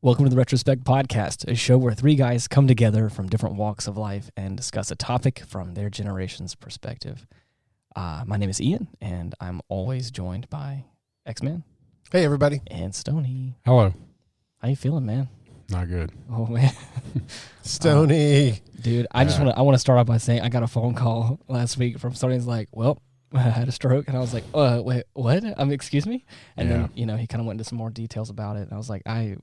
Welcome to the Retrospect podcast, a show where three guys come together from different walks of life and discuss a topic from their generation's perspective. My name is Ian, and I'm always joined by X-Man. Hey, everybody. And Stoney. Hello. How you feeling, man? Not good. Oh, man. Stoney. Dude, I want to start off by saying I got a phone call last week from Stoney. He's like, well, I had a stroke. And I was like, wait, what? Excuse me? And then, he kind of went into some more details about it. And I was like, I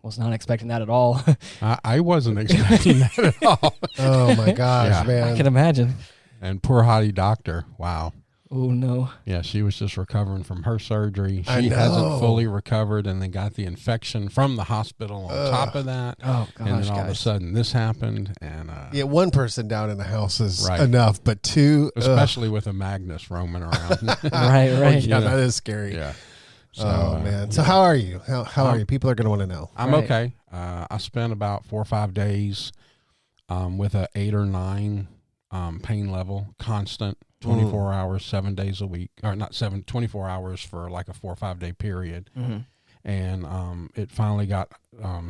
was not expecting that at all. I wasn't expecting that at all. Oh, my gosh, man. I can imagine. And poor Hottie doctor. Wow. Oh, no. Yeah, she was just recovering from her surgery. She hasn't fully recovered and then got the infection from the hospital on top of that. Oh, gosh, and then all of a sudden this happened. And yeah, one person down in the house is enough, but two. Especially with a Magnus roaming around. Right. Yeah, that is scary. Yeah. So, man. So how are you? How are you? People are going to want to know. I'm okay. I spent about 4 or 5 days with a 8 or 9 pain level, constant, 24 hours, 7 days a week, or not 24 hours for like a 4 or 5 day period. Mm-hmm. And it finally got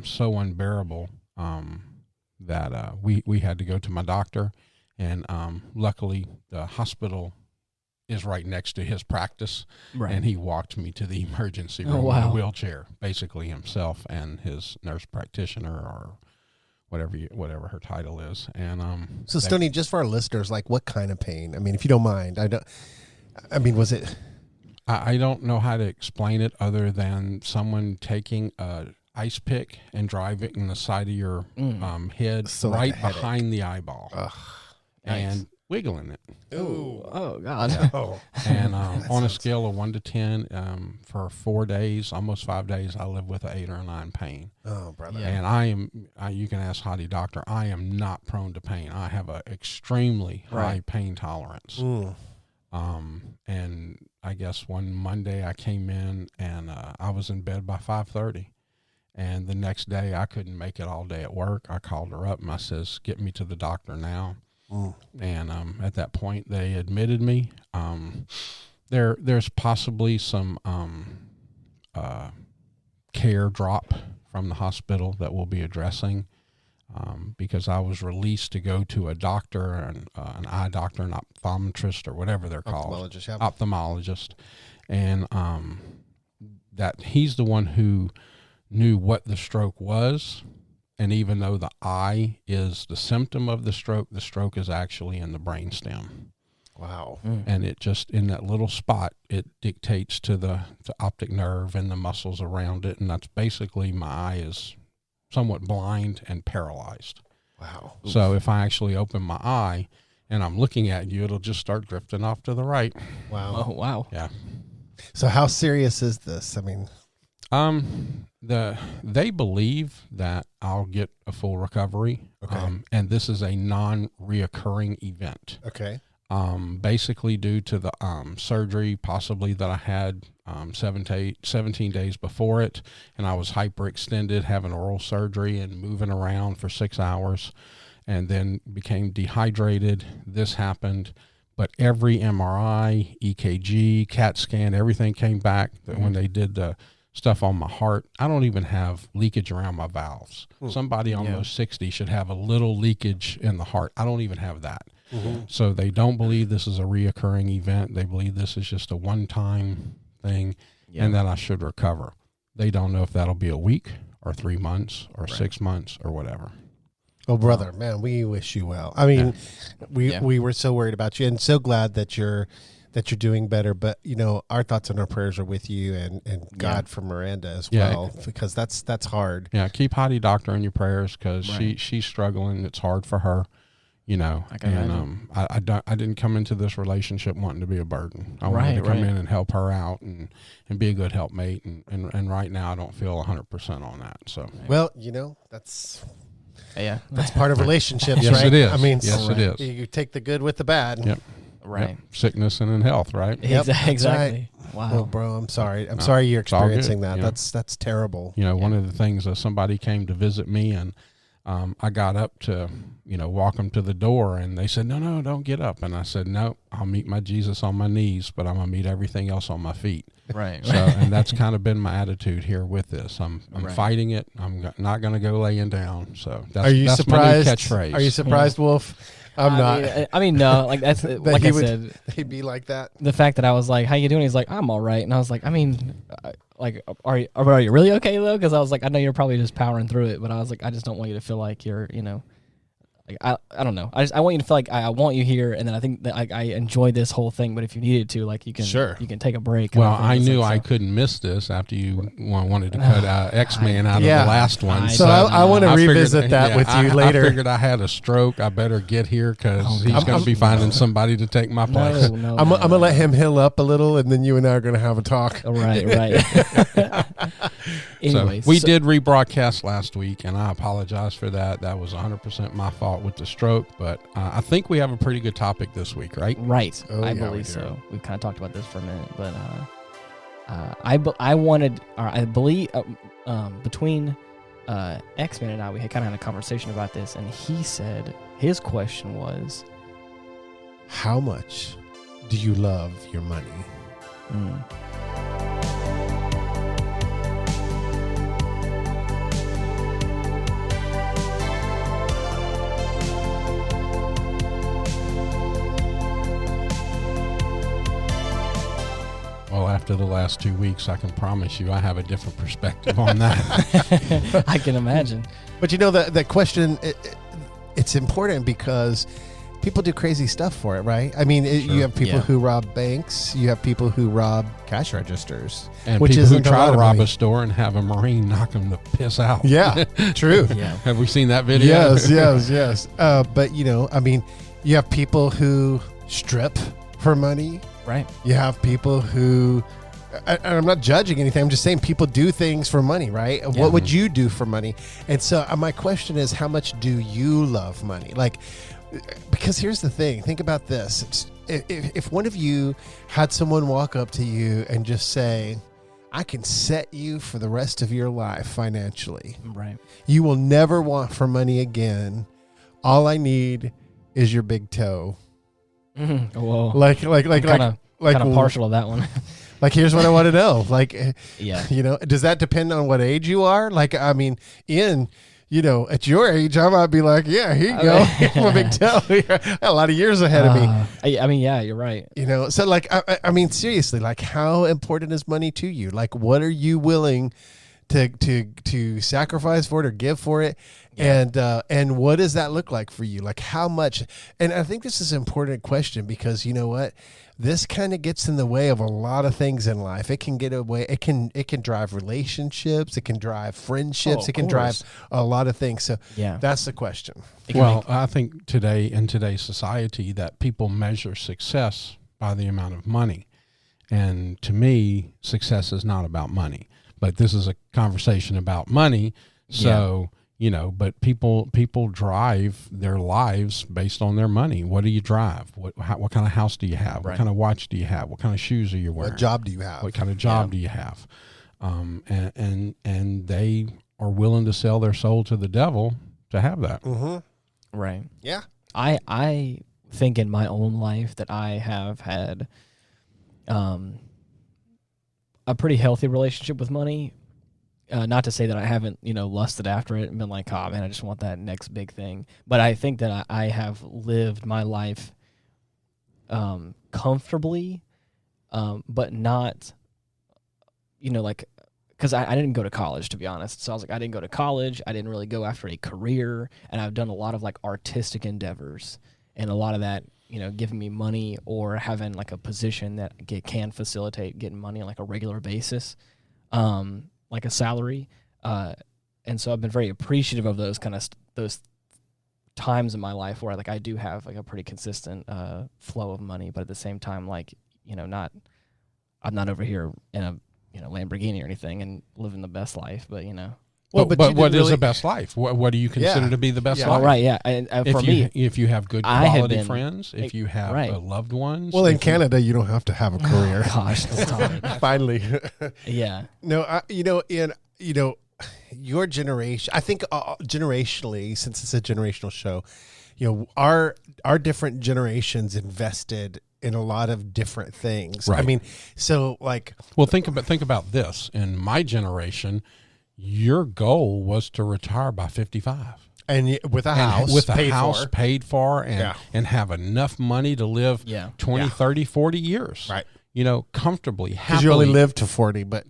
so unbearable that we had to go to my doctor. And luckily, the hospital is right next to his practice, and he walked me to the emergency room in a wheelchair, basically himself and his nurse practitioner or whatever her title is. And so Stoney, just for our listeners, like what kind of pain? I mean, if you don't mind, was it? I don't know how to explain it other than someone taking a ice pick and driving in the side of your head, so right behind the eyeball, and wiggling it. Ooh. Oh, God. No. And on a scale of 1 to 10, for 4 days, almost 5 days, I live with an 8 or a 9 pain. Oh, brother. Yeah. And you can ask Hottie Doctor, I am not prone to pain. I have an extremely high pain tolerance. And I guess one Monday I came in and I was in bed by 5:30. And the next day I couldn't make it all day at work. I called her up and I says, get me to the doctor now. And at that point, they admitted me. There's possibly some care drop from the hospital that we'll be addressing because I was released to go to a doctor, an eye doctor, an optometrist, or whatever they're called. Ophthalmologist. And that he's the one who knew what the stroke was. And even though the eye is the symptom of the stroke is actually in the brainstem. Wow. And it just, in that little spot, it dictates to the optic nerve and the muscles around it. And that's basically my eye is somewhat blind and paralyzed. Wow. So if I actually open my eye and I'm looking at you, it'll just start drifting off to the right. Wow. Oh, wow. Yeah. So how serious is this? I mean... They believe that I'll get a full recovery. Okay. And this is a non-reoccurring event. Okay. Basically due to the surgery possibly that I had 17 days before it, and I was hyperextended, having oral surgery and moving around for 6 hours, and then became dehydrated. This happened. But every MRI, EKG, CAT scan, everything came back that when they did the stuff on my heart, I don't even have leakage around my valves. Somebody almost 60 should have a little leakage in the heart. I don't even have that. So they don't believe this is a reoccurring event. They believe this is just a one-time thing and that I should recover. They don't know if that'll be a week or 3 months or 6 months or whatever. Oh, brother, man, we wish you well. I mean, we were so worried about you and so glad that you're doing better, but our thoughts and our prayers are with you and God for Miranda as well, because that's hard. Yeah, keep Hottie Doctor in your prayers because she's struggling. It's hard for her, I didn't come into this relationship wanting to be a burden. I wanted to come in and help her out and be a good helpmate, and right now I don't feel 100% on that. So well, that's part of relationships, yes, right? It is. I mean, yes, it is. You take the good with the bad. Yep. Right. Yep. Sickness and in health, right? Yep, exactly. Right. Wow. Oh, bro, I'm sorry. I'm sorry you're experiencing that. Yeah. That's terrible. One of the things that somebody came to visit me, and I got up to, walk them to the door, and they said, no, don't get up. And I said, no, I'll meet my Jesus on my knees, but I'm going to meet everything else on my feet. Right. So, and that's kind of been my attitude here with this. I'm fighting it. I'm not going to go laying down. So that's surprised? My new catchphrase. Are you surprised, Wolf? I'm not. I mean, no. Like that's like I said. They'd be like that. The fact that I was like, "How you doing?" He's like, "I'm all right," and I was like, "I mean, like, are you really okay though?" Because I was like, "I know you're probably just powering through it," but I was like, "I just don't want you to feel like you're, like I don't know. I want you to feel like I want you here, and then I think that I enjoy this whole thing. But if you needed to, like, you can take a break." Well, I knew I couldn't miss this after you wanted to cut X-Man out of the last one. So I want to revisit that with you later. I figured I had a stroke. I better get here because he's going to be finding somebody to take my place. I'm going to let him heal up a little, and then you and I are going to have a talk. Right. Anyways, so we did rebroadcast last week, and I apologize for that. That was 100% my fault with the stroke, but I think we have a pretty good topic this week, right? Right. I believe so. We've kind of talked about this for a minute, but I believe between X-Men and I, we had kind of had a conversation about this, and he said his question was, how much do you love your money? Well, after the last 2 weeks, I can promise you I have a different perspective on that. I can imagine. But that question, it's important because people do crazy stuff for it, right? I mean, you have people who rob banks. You have people who rob cash registers. And people who try to rob a store and have a Marine knock them to piss out. Yeah, true. Have we seen that video? Yes. But, I mean, you have people who strip for money. Right. You have people who, and I'm not judging anything. I'm just saying people do things for money, right? Yeah. What would you do for money? And so my question is, how much do you love money? Like, because here's the thing. Think about this. If one of you had someone walk up to you and just say, I can set you for the rest of your life financially. Right. You will never want for money again. All I need is your big toe. Mm-hmm. Well, like kind of partial to that one. Like, here's what I want to know. Like, yeah, does that depend on what age you are? Like, I mean, at your age, I might be like, yeah, here you go. I'm a big toe. A lot of years ahead of me. I mean, yeah, you're right. So like, I mean, seriously, like, how important is money to you? Like, what are you willing to sacrifice for it or give for it? Yeah. And what does that look like for you? Like, how much? And I think this is an important question because you know what? This kind of gets in the way of a lot of things in life. It can get away. It can drive relationships. It can drive friendships. It can drive a lot of things. So that's the question. Well, I think in today's society that people measure success by the amount of money. And to me, success is not about money. But this is a conversation about money. So, but people drive their lives based on their money. What do you drive? What kind of house do you have? What kind of watch do you have? What kind of shoes are you wearing? What job do you have? What kind of job do you have? And they are willing to sell their soul to the devil to have that. Mm-hmm. Right. Yeah. I think in my own life that I have had a pretty healthy relationship with money. Not to say that I haven't, lusted after it and been like, oh, man, I just want that next big thing. But I think that I have lived my life comfortably, but not, because I didn't go to college, to be honest. So I was like, I didn't go to college. I didn't really go after a career. And I've done a lot of, artistic endeavors. And a lot of that, giving me money or having, a position that can facilitate getting money on, a regular basis. Like a salary, and so I've been very appreciative of those those times in my life where I do have a pretty consistent flow of money, but at the same time, I'm not over here in a Lamborghini or anything and living the best life, but Well, but what is the best life? What do you consider to be the best life? All right, yeah. And for me, if you have good quality friends, if you have loved ones. Well, in Canada, you don't have to have a career. Gosh, finally. Yeah. No, your generation, I think generationally, since it's a generational show, our different generations invested in a lot of different things. Right. I mean, so like, well, think about this. In my generation, your goal was to retire by 55. And with a house, paid for, and have enough money to live 20, 30, 40 years. Right. Comfortably, happily. Because you only live to 40, but...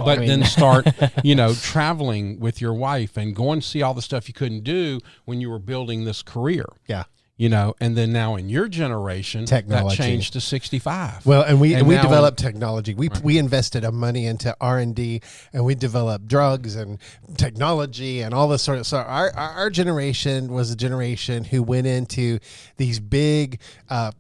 then start, traveling with your wife and going to see all the stuff you couldn't do when you were building this career. Yeah. And then now in your generation, technology that changed to 65. Well, and we developed technology. We invested money into R&D, and we developed drugs and technology and all this sort of. So our generation was a generation who went into these big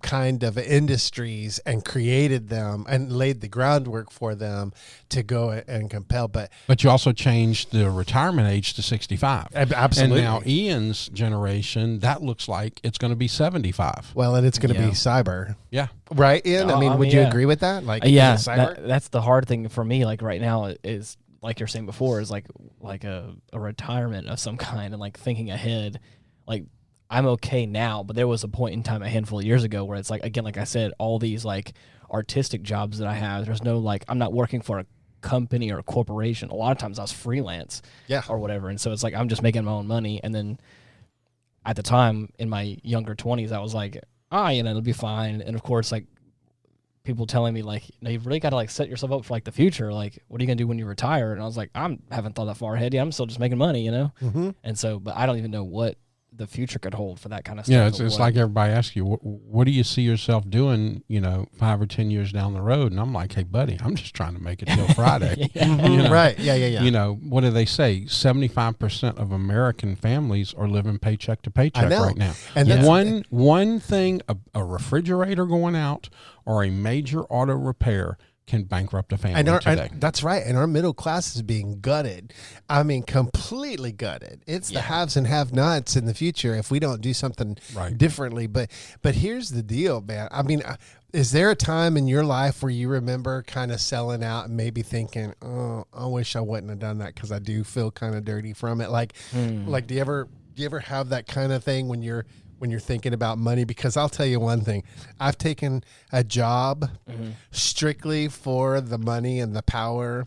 kind of industries and created them and laid the groundwork for them to go and compel. But you also changed the retirement age to 65. Absolutely. And now Ian's generation, that looks like it's going to be 75. Well, and it's going to be cyber. Yeah. Right, Ian? I mean, would you agree with that? Like, cyber? That's the hard thing for me. Like right now is like you're saying before is like a retirement of some kind and like thinking ahead. Like I'm okay now, but there was a point in time a handful of years ago where it's like, again, like I said, all these like artistic jobs that I have, there's no like, I'm not working for a company or a corporation. A lot of times I was freelance or whatever. And so it's like, I'm just making my own money. And then at the time in my younger 20s, I was like, it'll be fine. And of course, like people telling me like, you've really got to like set yourself up for like the future. Like, what are you going to do when you retire? And I was like, I haven't thought that far ahead yet. I'm still just making money, Mm-hmm. And so, but I don't even know what the future could hold for that kind of stuff. Yeah, it's like everybody asks you, what do you see yourself doing, 5 or 10 years down the road? And I'm like, hey, buddy, I'm just trying to make it till Friday. Right, yeah. What do they say? 75% of American families are living paycheck to paycheck right now. And one thing, a refrigerator going out or a major auto repair can bankrupt a family today. That's right. And our middle class is being gutted. I mean, completely gutted. It's the haves and have-nots in the future if we don't do something differently. But here's the deal, man. I mean, is there a time in your life where you remember kind of selling out and maybe thinking, oh, I wish I wouldn't have done that because I do feel kind of dirty from it? Like, do you ever have that kind of thing when you're thinking about money? Because I'll tell you one thing, I've taken a job strictly for the money and the power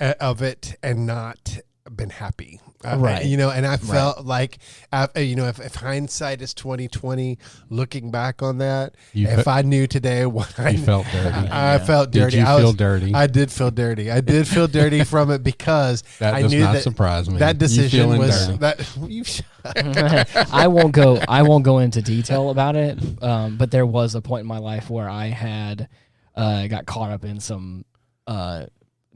of it and not been happy. Right. And I felt like, if hindsight is 20/20, looking back on that, if I knew today what I felt dirty. I felt dirty. Did you feel dirty? I did feel dirty. I did feel dirty from it because I knew that surprise me. That decision was dirty. that. I won't go into detail about it. But there was a point in my life where I had got caught up in some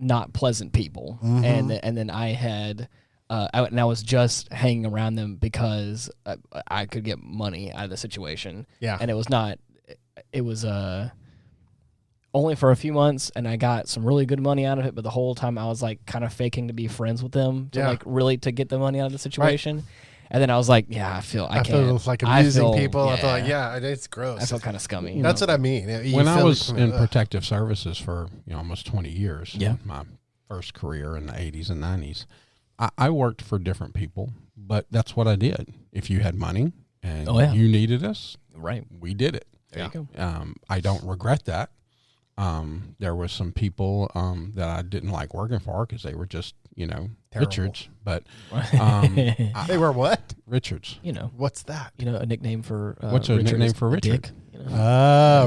not pleasant people, and then I had. And I was just hanging around them because I could get money out of the situation. Yeah. And it was only for a few months, and I got some really good money out of it, but the whole time I was like kind of faking to be friends with them to get the money out of the situation. Right. And then I was like, I feel like amusing people. I thought, it's gross. I felt kind of scummy. That's what I mean. When I was in protective services for almost 20 years, my first career in the 80s and 90s, I worked for different people, but that's what I did. If you had money and you needed us, we did it. There you go. I don't regret that. There were some people that I didn't like working for because they were just, Richards. But they were what? Richards. What's that? A nickname for what's a nickname for Richard? Dick,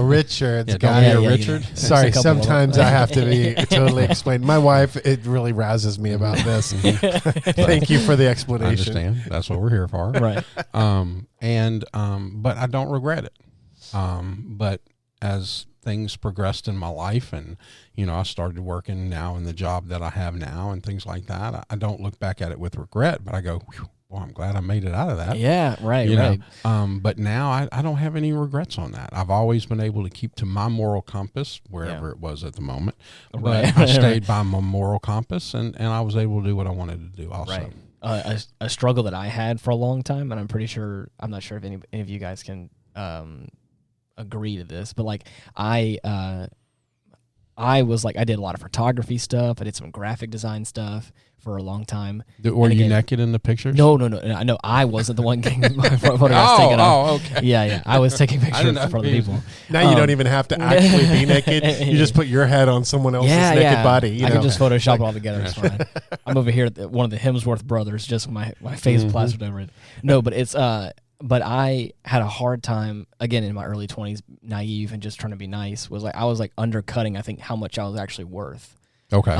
Richards. Richard. Sorry, sometimes I have to be totally explained. My wife, it really rouses me about this. Thank you for the explanation. I understand. That's what we're here for. Right. But I don't regret it. But as things progressed in my life and, I started working now in the job that I have now and things like that, I don't look back at it with regret, but I go, well, I'm glad I made it out of that. Yeah, right, right. But now I don't have any regrets on that. I've always been able to keep to my moral compass, wherever it was at the moment. But I stayed by my moral compass, and I was able to do what I wanted to do also. Right. A struggle that I had for a long time, and I'm not sure if any of you guys can agree to this, but like I was like, I did a lot of photography stuff. I did some graphic design stuff for a long time. Were you naked in the pictures? No. No, I wasn't the one getting my photographs taken off. Okay. Yeah. I was taking pictures for other people. Now you don't even have to actually be naked. You just put your head on someone else's naked body. I can just Photoshop it all together. It's fine. I'm over here at one of the Hemsworth brothers, just with my face plastered over it. No, but it's but I had a hard time, again, in my early 20s, naive and just trying to be nice, I was like undercutting, I think, how much I was actually worth. Okay.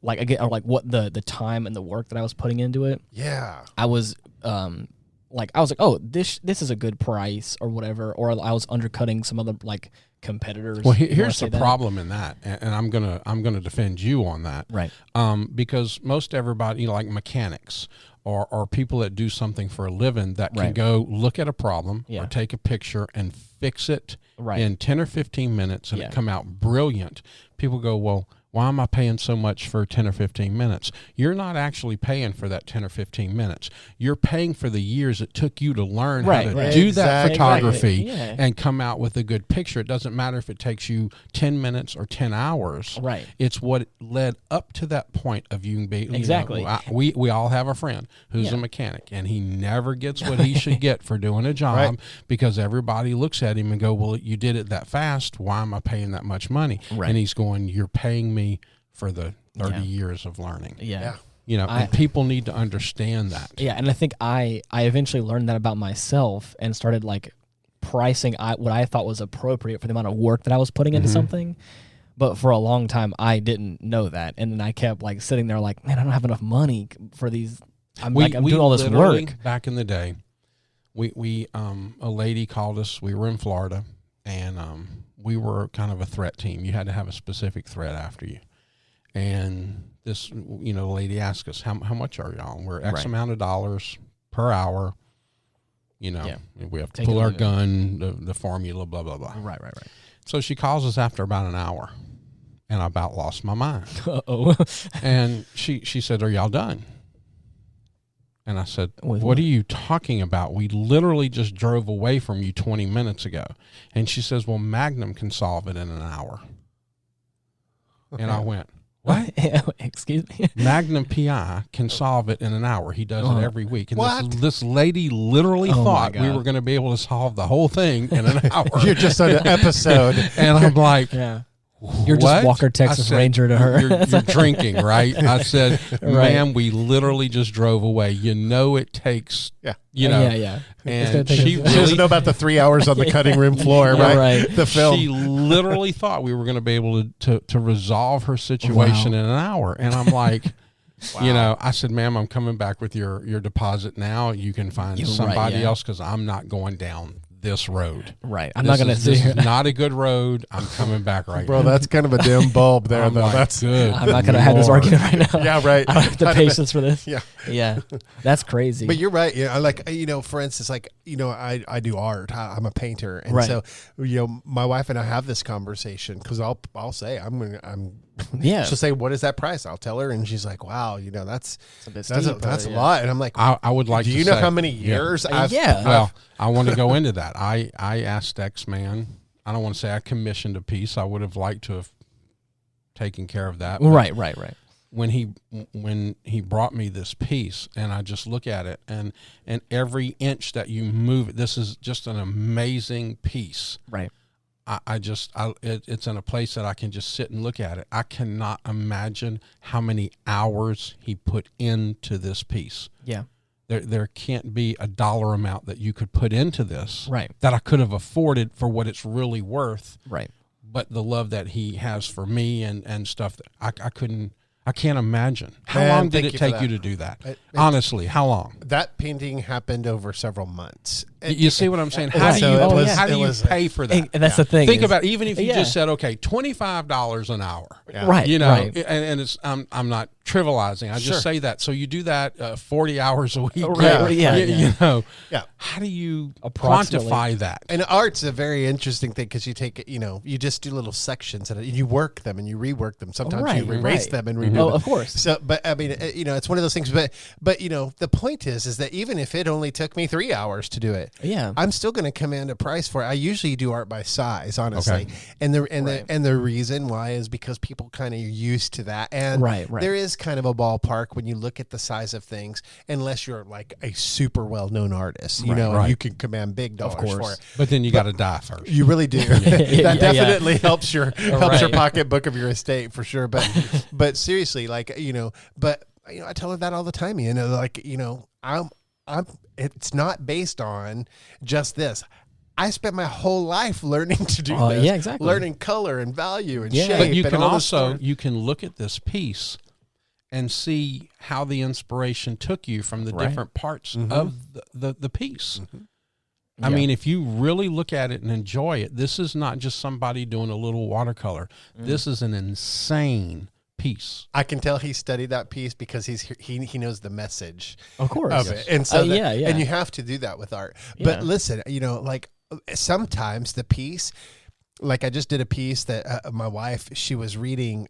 Like, again, or like what the time and the work that I was putting into it. Yeah. I was oh, this is a good price or whatever, or I was undercutting some other like competitors. Well, here's the problem in that, and I'm gonna defend you on that, right? Because most everybody, like mechanics or people that do something for a living, that can go look at a problem or take a picture and fix it in 10 or 15 minutes and it come out brilliant. People go, well, why am I paying so much for 10 or 15 minutes? You're not actually paying for that 10 or 15 minutes. You're paying for the years it took you to learn how to do that photography and come out with a good picture. It doesn't matter if it takes you 10 minutes or 10 hours. Right. It's what led up to that point of you being, exactly. You know, we all have a friend who's a mechanic, and he never gets what he should get for doing a job because everybody looks at him and go, well, you did it that fast. Why am I paying that much money? Right. And he's going, you're paying me for the 30 years of learning. Yeah. You know, and people need to understand that. Yeah, and I think I eventually learned that about myself and started like pricing what I thought was appropriate for the amount of work that I was putting into something. But for a long time, I didn't know that. And then I kept like sitting there like, man, I don't have enough money for these. I'm doing all this work. Back in the day, we a lady called us. We were in Florida, and we were kind of a threat team. You had to have a specific threat after you. And this, lady asked us, how much are y'all? We're X amount of dollars per hour. We have to pull our gun, the formula, blah, blah, blah. Right. So she calls us after about an hour, and I about lost my mind. Uh-oh. And she said, are y'all done? And I said, what are you talking about? We literally just drove away from you 20 minutes ago. And she says, well, Magnum can solve it in an hour. And I went, what? Excuse me? Magnum PI can solve it in an hour. He does it every week. And this lady literally thought we were going to be able to solve the whole thing in an hour. You're just on an episode. And I'm like, you're just Walker, Texas Ranger to her. You're drinking, right? I said, ma'am, we literally just drove away. It takes, Yeah. And she doesn't know about the 3 hours on the cutting room floor, right? The film. She literally thought we were going to be able to resolve her situation in an hour. And I'm like, I said, ma'am, I'm coming back with your deposit now. You can find somebody else because I'm not going down this road. Right. I'm not going to This is not a good road. I'm coming back right now. Bro, that's kind of a dim bulb there, though. That's good. I'm not going to have this argument right now. Yeah, right. I don't have the patience for this. Yeah. That's crazy. But you're right. For instance, I do art. I'm a painter. And so, my wife and I have this conversation because I'll say, she'll say, what is that price? I'll tell her. And she's like, wow, that's a lot. And I'm like, I would like do to you know how many years Well, I want to go into that. I asked X-Man, I don't want to say I commissioned a piece. I would have liked to have taken care of that. Right. When he brought me this piece, and I just look at it, and every inch that you move it, this is just an amazing piece. Right. It's in a place that I can just sit and look at it. I cannot imagine how many hours he put into this piece. Yeah. There can't be a dollar amount that you could put into this that I could have afforded for what it's really worth. Right. But the love that he has for me and stuff that I can't imagine. How long did it take you to do that? Honestly, how long? That painting happened over several months. You see what I'm saying? How do you pay for that? And that's the thing. Think about it, even if you just said, okay, $25 an hour. Yeah. Right. And it's I'm not trivializing. I just say that. So you do that 40 hours a week. How do you quantify that? And art's a very interesting thing because you take it, you just do little sections and you work them and you rework them. Sometimes you erase them and redo them. Of course. So, but I mean, it's one of those things. But the point is that even if it only took me 3 hours to do it, I'm still going to command a price for it. I usually do art by size, honestly. And the reason why is because people kind of are used to that. And there is kind of a ballpark when you look at the size of things, unless you're like a super well-known artist, you know, and you can command big dollars for it. But then you got to die first. You really do. That definitely helps your pocketbook of your estate for sure. But seriously, like, you know, I tell her that all the time, you know, like, you know, it's not based on just this. I spent my whole life learning to do this. Yeah, exactly. Learning color and value and shape. But you can also, you can look at this piece and see how the inspiration took you from the different parts of the piece. I mean, if you really look at it and enjoy it, this is not just somebody doing a little watercolor. This is an insane piece. I can tell he studied that piece because he knows the message, of course, of it, and so and you have to do that with art. But listen, you know, like sometimes the piece, like I just did a piece that my wife, she was reading.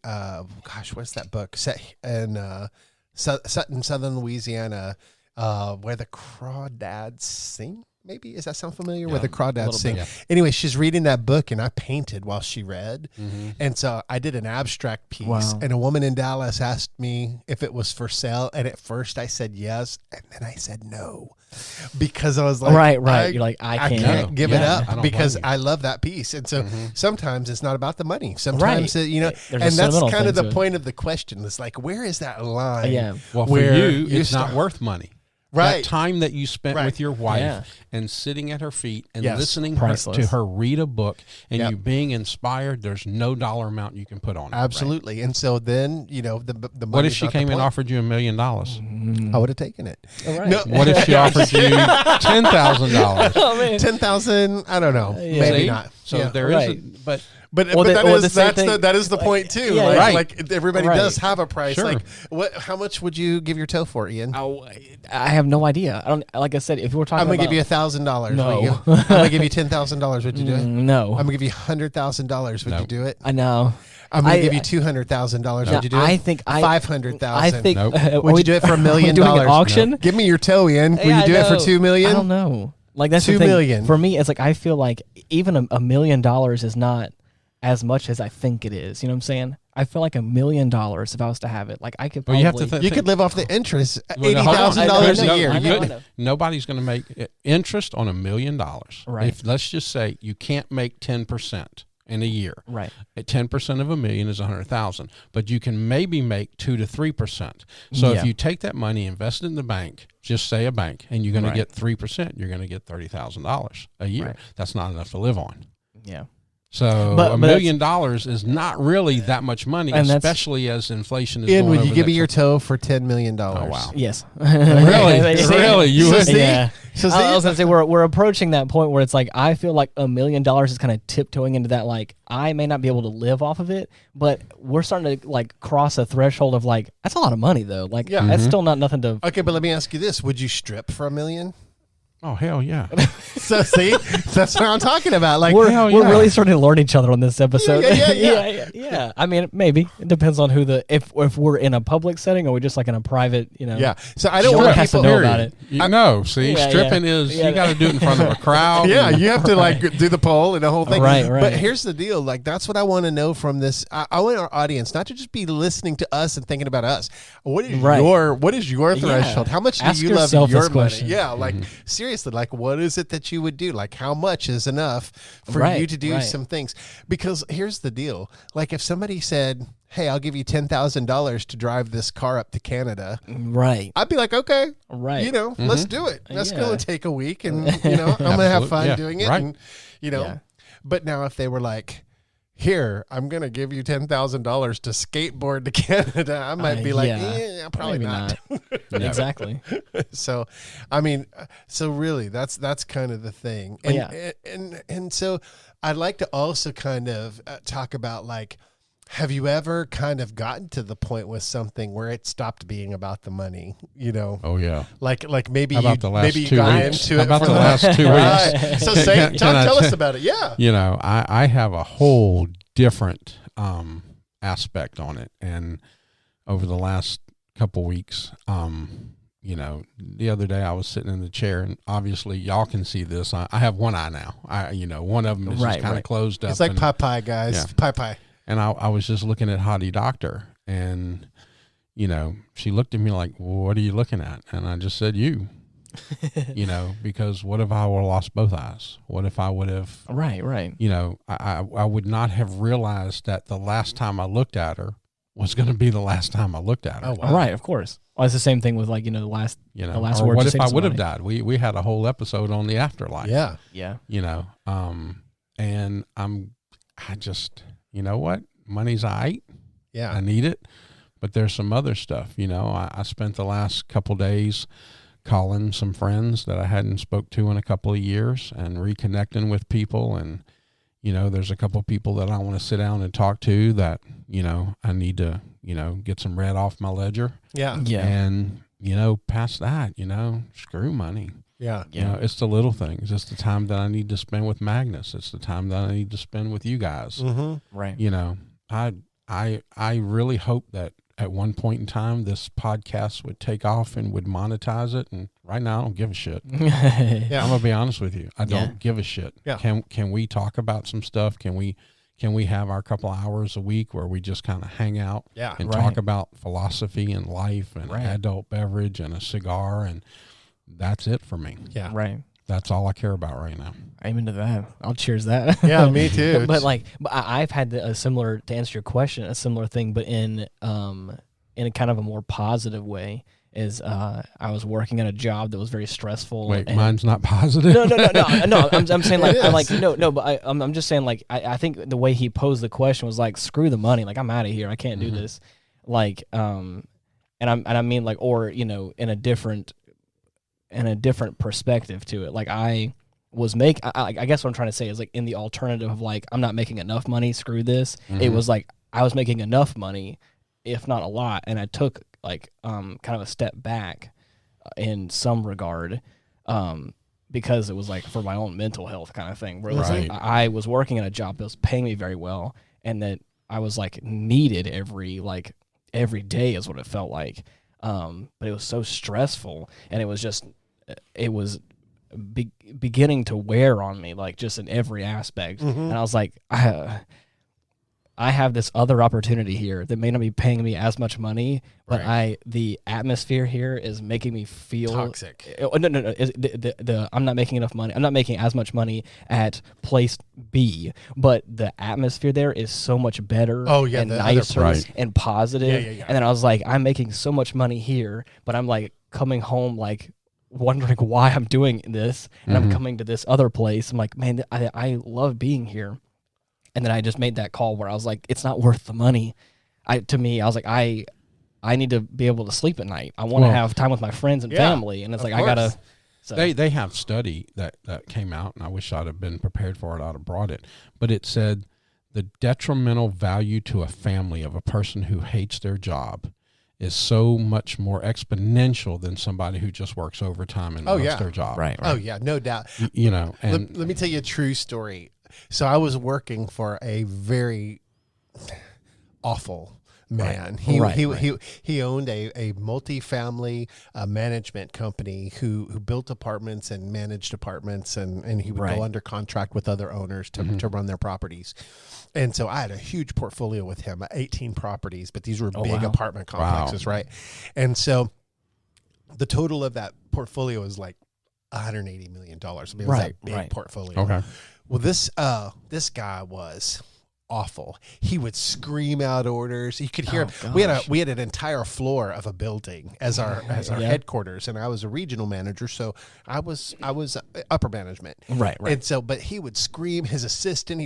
What's that book set in southern Louisiana, where the crawdads sing? Maybe, is that sound familiar? Where the crawdads sing. Anyway, she's reading that book, and I painted while she read. And so I did an abstract piece, and a woman in Dallas asked me if it was for sale. And at first I said yes, and then I said no, because I was like, You're like, I can't give it up because I love that piece. And so sometimes it's not about the money. Sometimes, you know, and that's kind of the point of the question. It's like, where is that line? Well, for you, it's not worth money. That time that you spent with your wife and sitting at her feet and listening to her read a book and you being inspired, there's no dollar amount you can put on it. Absolutely. And so then, you know, the money. What if she came and offered you $1 million? I would have taken it. No. What if she offered you $10,000? Oh, man. 10,000? I don't know. Maybe not. So there is But that is the point too. Like everybody does have a price. Sure. Like how much would you give your toe for, Ian? I have no idea. I don't. Like I said, if we were talking, I'm gonna give you $1,000. No, I'm gonna give you $10,000. Would you do it? No. I'm gonna give you $100,000. Would you do it? I know. I'm gonna give you $200,000. Would you do it? I think $500,000. I think. Would you do it for $1 million? Doing an auction? No. Give me your toe, Ian. Would you do it for $2 million? I don't know. Like that's $2 million for me. It's like I feel like even $1 million is not as much as I think it is. You know what I'm saying? I feel like $1 million if I was to have it. Like I could probably. Well, you have to you could live off the interest, $80,000 a year. I know. Nobody's going to make interest on $1 million. Right. If let's just say you can't make 10% in a year. Right. At 10% of $1 million is 100,000, but you can maybe make 2 to 3%. So if you take that money, invest it in the bank, just say a bank, and you're going to get 3%, you're going to get $30,000 a year. Right. That's not enough to live on. Yeah. So $1 million is not really that much money, especially as inflation is going would you give me your toe for $10 million? Oh, wow. Yes. Really? Really? You would? Yeah. So I was going to say, we're approaching that point where it's like, I feel like $1 million is kind of tiptoeing into that, like, I may not be able to live off of it, but we're starting to, like, cross a threshold of, like, that's a lot of money, though. Like, that's still not nothing to... Okay, but let me ask you this. Would you strip for $1 million? Oh, hell yeah. So see, that's what I'm talking about. Like we're really starting to learn each other on this episode. Yeah. I mean, maybe it depends on who if we're in a public setting or we're just like in a private, you know. Yeah. So I don't want has to know about it. Stripping is you got to do it in front of a crowd. Yeah, you have to like do the poll and the whole thing. Right. But here's the deal. Like that's what I want to know from this. I want our audience not to just be listening to us and thinking about us. What is your threshold? How much do you love your money? Yeah. Like seriously. Like, what is it that you would do? Like, how much is enough for you to do some things? Because here's the deal. Like, if somebody said, hey, I'll give you $10,000 to drive this car up to Canada. Right. I'd be like, okay. Right. You know, let's do it. Let's go and take a week. And, you know, I'm going to have fun doing it. Right. And, you know, but now if they were like, here, I'm going to give you $10,000 to skateboard to Canada, I might be like, probably not. Exactly. So, I mean, so really that's kind of the thing. And, and so I'd like to also kind of talk about like, have you ever kind of gotten to the point with something where it stopped being about the money, you know? Oh yeah. Like maybe you got into it about the last 2 weeks. Right. So tell us about it. Yeah. You know, I have a whole different aspect on it, and over the last couple weeks, you know, the other day I was sitting in the chair, and obviously y'all can see this. I have one eye now. One of them is just kind of closed up. It's like Popeye, guys. Yeah. Popeye. And I was just looking at Hottie Doctor, and, you know, she looked at me like, what are you looking at? And I just said, you. You know, because what if I would have lost both eyes? What if I would have... Right. You know, I would not have realized that the last time I looked at her was going to be the last time I looked at her. Oh, wow. Right, of course. Well, it's the same thing with, like, the last or what if I would have died? We had a whole episode on the afterlife. Yeah. You know, and I just, you know what? Money's all right. Yeah. I need it. But there's some other stuff, you know. I spent the last couple days calling some friends that I hadn't spoke to in a couple of years and reconnecting with people. And, you know, there's a couple of people that I want to sit down and talk to that, you know, I need to, you know, get some red off my ledger. Yeah. And, you know, past that, you know, screw money. Yeah. You know, it's the little things. It's the time that I need to spend with Magnus. It's the time that I need to spend with you guys. Mm-hmm. Right. You know, I really hope that at one point in time, this podcast would take off and would monetize it. And right now, I don't give a shit. Yeah. I'm gonna be honest with you. I don't give a shit. Yeah. Can we talk about some stuff? Can we have our couple hours a week where we just kind of hang out and talk about philosophy and life and adult beverage and a cigar, and that's it for me. Yeah. Right. That's all I care about right now. I'm into that. I'll cheers that. Yeah, me too. But I've had a similar, to answer your question, a similar thing, but in a kind of a more positive way. Is I was working at a job that was very stressful. Wait, mine's not positive. No. I'm saying but I'm just saying, like, I think the way he posed the question was like, screw the money, like, I'm out of here, I can't do this, like, and I mean, like, or, you know, in a different perspective to it. Like, I guess what I'm trying to say is, like, in the alternative of, like, I'm not making enough money, screw this. It was like I was making enough money, if not a lot, and I took, like, kind of a step back in some regard, because it was, like, for my own mental health kind of thing, where it was like I was working at a job that was paying me very well, and that I was, like, needed every day is what it felt like. But it was so stressful, and it was beginning to wear on me, like, just in every aspect. And I was like, I have this other opportunity here that may not be paying me as much money, but the atmosphere here is making me feel toxic. No. I'm not making enough money. I'm not making as much money at place B, but the atmosphere there is so much better. And nicer and positive. Yeah. And then I was like, I'm making so much money here, but I'm, like, coming home, like, wondering why I'm doing this, and I'm coming to this other place. I'm like, man, I love being here. And then I just made that call where I was like, it's not worth the money. I was like, I need to be able to sleep at night. I want to have time with my friends and family. And it's like, course. I gotta. So. They have study that came out, and I wish I'd have been prepared for it. I'd have brought it, but it said the detrimental value to a family of a person who hates their job is so much more exponential than somebody who just works overtime and loves their job. Right. Oh yeah, no doubt. You know, and let me tell you a true story. So I was working for a very awful man. He owned a multi-family management company who built apartments and managed apartments, and he would go under contract with other owners to run their properties. And so I had a huge portfolio with him, 18 properties, but these were big apartment complexes, right? And so the total of that portfolio is like $180 million. I mean, it was a big portfolio. Okay. Well, this guy was awful. He would scream out orders. You could hear him. We had an entire floor of a building as our headquarters, and I was a regional manager, so I was upper management. Right. And so, but he would scream. His assistant,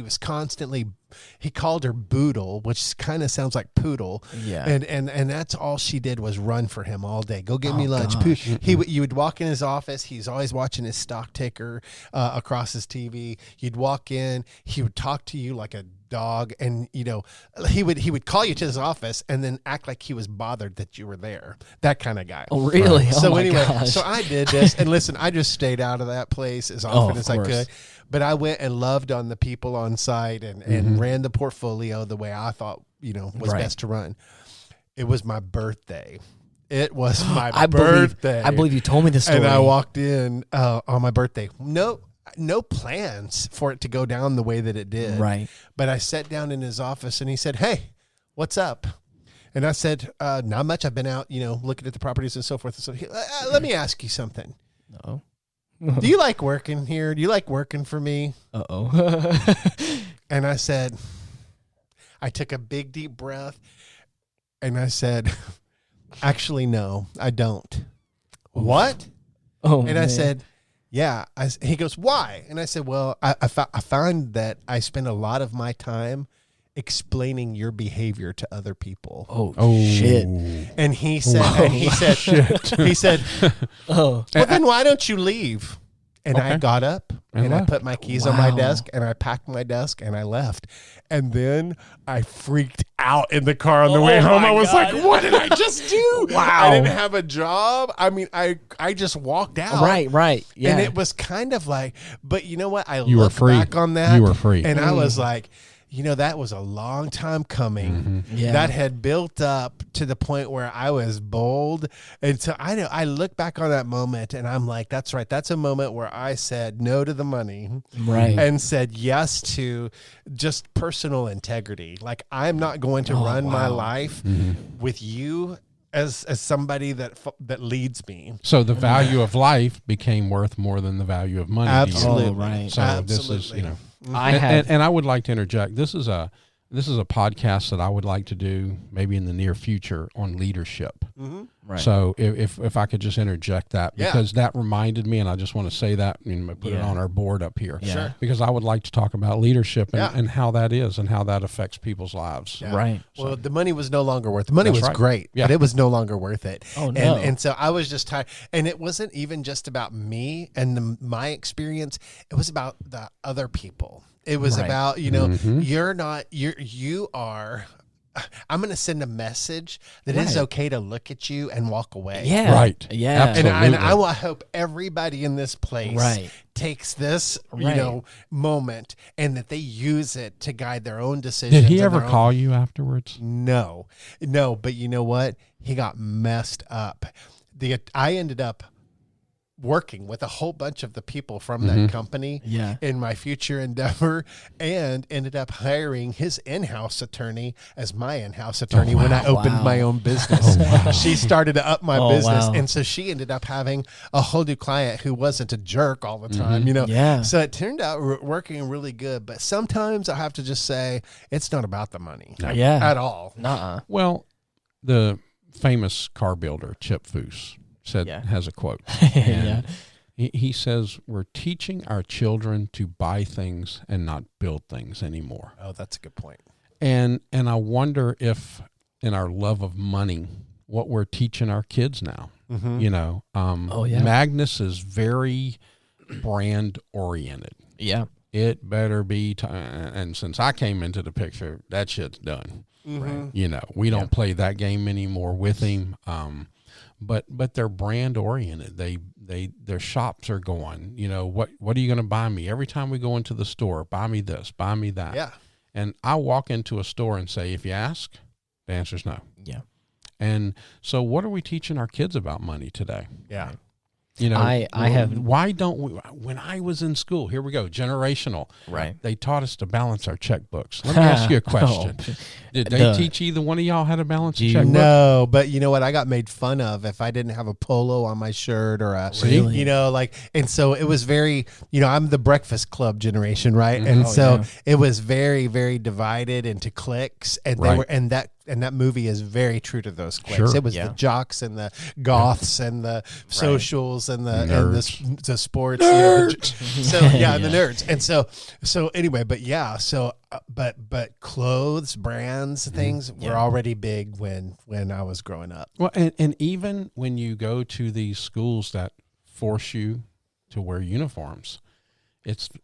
he called her Boodle, which kind of sounds like poodle. Yeah. And that's all she did was run for him all day. Go get me lunch. You would walk in his office. He's always watching his stock ticker across his TV. You'd walk in. He would talk to you like a dog, and he would call you to his office and then act like he was bothered that you were there. That kind of guy. Oh, really? Right. Oh, so my anyway, gosh. so I did this, and listen, I just stayed out of that place as often as I could. But I went and loved on the people on site and ran the portfolio the way I thought was best to run. It was my birthday. It was my birthday. I believe you told me this story. And I walked in on my birthday. No plans for it to go down the way that it did. Right. But I sat down in his office and he said, "Hey, what's up?" And I said, "Not much. I've been out, looking at the properties and so forth." And so let me ask you something. Uh-oh. Do you like working here? Do you like working for me? Uh-oh. And I said, I took a big deep breath and I said, "Actually, no, I don't." What? Oh, and I said, "Yeah." He goes, "Why?" And I said, "Well, I find that I spend a lot of my time explaining your behavior to other people." Oh shit. And he said, he said, "Oh, well, then why don't you leave?" And Okay. I got up and I left. put my keys on my Wow. desk and I packed my desk and I left. And then I freaked out in the car on the way home. my I was God. like, what did I just do? Wow. I didn't have a job. I mean, I just walked out. right. Yeah. And it was kind of like, but you know what? I You were look free. back on that. You were free. And I was like, that was a long time coming. Yeah. That had built up to the point where I was bold. And so I look back on that moment and I'm like, that's right. That's a moment where I said no to the money. Right. And said yes to just personal integrity. Like, I'm not going to run my life with you as somebody that leads me. So the value of life became worth more than the value of money. Absolutely. Oh, right. So Absolutely. this is, I had and I would like to interject. This is a podcast that I would like to do maybe in the near future on leadership. right. So if I could just interject that, Yeah. because that reminded me, and I just want to say that and put it on our board up here. Yeah. Sure. Because I would like to talk about leadership and, Yeah. and how that is and how that affects people's lives. Yeah. Right. Well, the money was no longer worth it. The money That's was right. great, Yeah. but it was no longer worth it. Oh, no. And so I was just tired. And it wasn't even just about me and my experience. It was about the other people. It was Right. about, you are. I'm going to send a message that it's Right. okay to look at you and walk away. Yeah. Right. Yeah. Absolutely. And I hope everybody in this place Right. takes this, Right. moment and that they use it to guide their own decisions. Did he and ever their own- call you afterwards? No, but you know what? He got messed up. I ended up working with a whole bunch of the people from that company Yeah. in my future endeavor, and ended up hiring his in-house attorney as my in-house attorney when I opened Wow. my own business. She started to up my business. Wow. And so she ended up having a whole new client who wasn't a jerk all the time, Yeah. So it turned out working really good. But sometimes I have to just say, it's not about the money Yeah. at all. Nuh-uh. Well, the famous car builder, Chip Foose, Yeah. has a quote. Yeah. He says, we're teaching our children to buy things and not build things anymore. Oh, that's a good point. And I wonder if in our love of money, what we're teaching our kids now, Oh, yeah. Magnus is very brand oriented. Yeah. It better be, and since I came into the picture, that shit's done. Right. We don't play that game anymore with him. But they're brand oriented. Their shops are going, what are you going to buy me? Every time we go into the store, buy me this, buy me that. Yeah. And I walk into a store and say, if you ask, the answer's no. Yeah. And so what are we teaching our kids about money today? Yeah. I have- Why don't we, when I was in school, here we go, generational. Right. They taught us to balance our checkbooks. Let me ask you a question. Did they teach either one of y'all how to balance a checkbook? No, but you know what? I got made fun of if I didn't have a polo on my shirt or a, Really? and so it was very, I'm the Breakfast Club generation, right? And Oh, so yeah. it was very, very divided into cliques, and they Right. were, and that movie is very true to those cliques. Sure. It was Yeah. the jocks and the goths and the socials and the Nerds. the sports. Nerds. So yeah, and the nerds. And so anyway, but yeah, so but clothes, brands, things were already big when I was growing up. Well, and even when you go to these schools that force you to wear uniforms,